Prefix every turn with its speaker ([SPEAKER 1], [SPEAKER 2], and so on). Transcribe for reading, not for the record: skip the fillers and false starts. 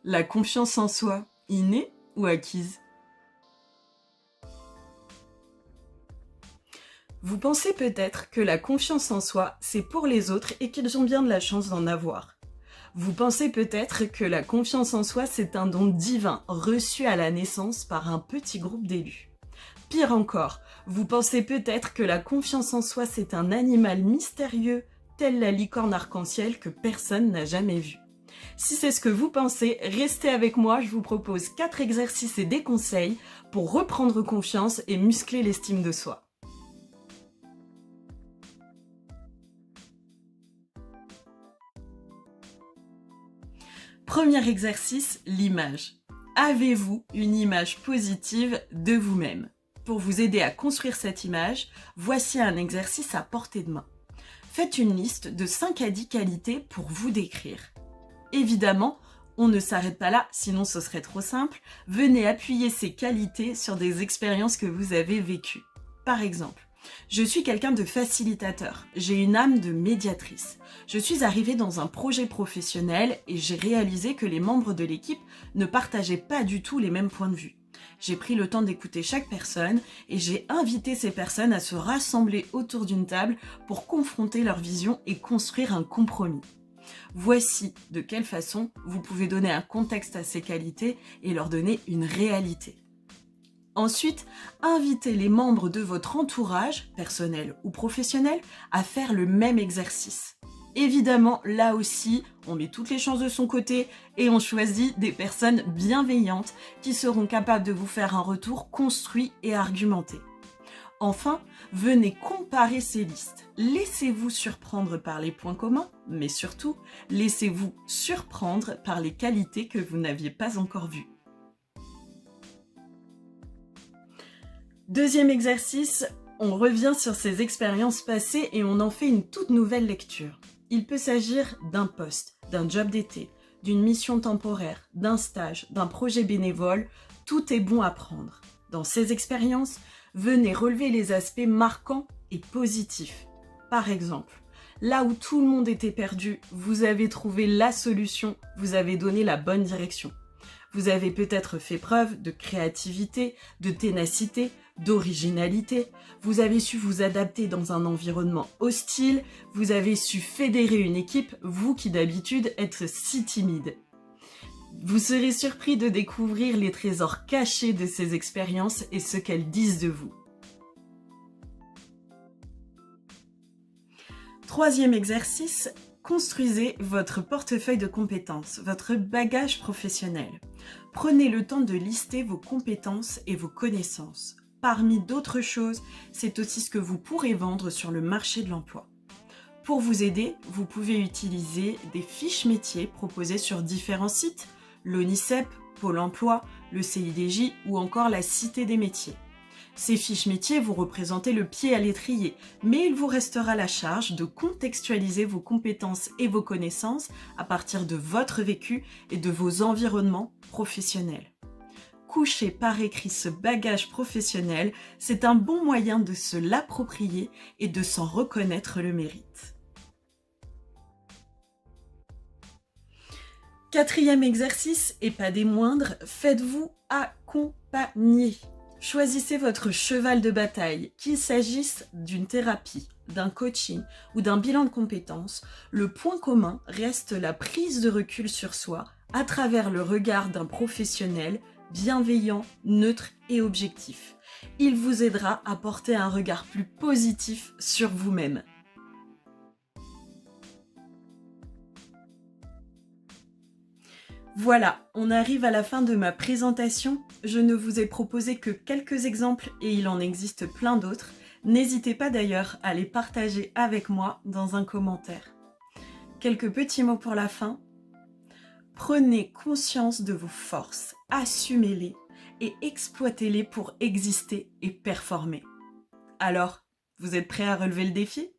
[SPEAKER 1] La confiance en soi, innée ou acquise? Vous pensez peut-être que la confiance en soi, c'est pour les autres et qu'ils ont bien de la chance d'en avoir. Vous pensez peut-être que la confiance en soi, c'est un don divin reçu à la naissance par un petit groupe d'élus. Pire encore, vous pensez peut-être que la confiance en soi, c'est un animal mystérieux, tel la licorne arc-en-ciel que personne n'a jamais vu. Si c'est ce que vous pensez, restez avec moi, je vous propose 4 exercices et des conseils pour reprendre confiance et muscler l'estime de soi. Premier exercice, l'image. Avez-vous une image positive de vous-même? Pour vous aider à construire cette image, voici un exercice à portée de main. Faites une liste de 5 à 10 qualités pour vous décrire. Évidemment, on ne s'arrête pas là, sinon ce serait trop simple. Venez appuyer ces qualités sur des expériences que vous avez vécues. Par exemple, je suis quelqu'un de facilitateur, j'ai une âme de médiatrice. Je suis arrivée dans un projet professionnel et j'ai réalisé que les membres de l'équipe ne partageaient pas du tout les mêmes points de vue. J'ai pris le temps d'écouter chaque personne et j'ai invité ces personnes à se rassembler autour d'une table pour confronter leurs visions et construire un compromis. Voici de quelle façon vous pouvez donner un contexte à ces qualités et leur donner une réalité. Ensuite, invitez les membres de votre entourage, personnel ou professionnel, à faire le même exercice. Évidemment, là aussi, on met toutes les chances de son côté et on choisit des personnes bienveillantes qui seront capables de vous faire un retour construit et argumenté. Enfin, venez comparer ces listes. Laissez-vous surprendre par les points communs, mais surtout, laissez-vous surprendre par les qualités que vous n'aviez pas encore vues. Deuxième exercice, on revient sur ces expériences passées et on en fait une toute nouvelle lecture. Il peut s'agir d'un poste, d'un job d'été, d'une mission temporaire, d'un stage, d'un projet bénévole, tout est bon à prendre. Dans ces expériences, venez relever les aspects marquants et positifs. Par exemple, là où tout le monde était perdu, vous avez trouvé la solution, vous avez donné la bonne direction. Vous avez peut-être fait preuve de créativité, de ténacité, d'originalité. Vous avez su vous adapter dans un environnement hostile. Vous avez su fédérer une équipe, vous qui d'habitude êtes si timide. Vous serez surpris de découvrir les trésors cachés de ces expériences et ce qu'elles disent de vous. Troisième exercice, construisez votre portefeuille de compétences, votre bagage professionnel. Prenez le temps de lister vos compétences et vos connaissances. Parmi d'autres choses, c'est aussi ce que vous pourrez vendre sur le marché de l'emploi. Pour vous aider, vous pouvez utiliser des fiches métiers proposées sur différents sites, l'ONICEP, Pôle emploi, le CIDJ ou encore la Cité des métiers. Ces fiches métiers vous représentez le pied à l'étrier, mais il vous restera la charge de contextualiser vos compétences et vos connaissances à partir de votre vécu et de vos environnements professionnels. Coucher par écrit ce bagage professionnel, c'est un bon moyen de se l'approprier et de s'en reconnaître le mérite. Quatrième exercice, et pas des moindres, faites-vous accompagner. Choisissez votre cheval de bataille, qu'il s'agisse d'une thérapie, d'un coaching ou d'un bilan de compétences. Le point commun reste la prise de recul sur soi à travers le regard d'un professionnel bienveillant, neutre et objectif. Il vous aidera à porter un regard plus positif sur vous-même. Voilà, on arrive à la fin de ma présentation. Je ne vous ai proposé que quelques exemples et il en existe plein d'autres. N'hésitez pas d'ailleurs à les partager avec moi dans un commentaire. Quelques petits mots pour la fin. Prenez conscience de vos forces, assumez-les et exploitez-les pour exister et performer. Alors, vous êtes prêts à relever le défi ?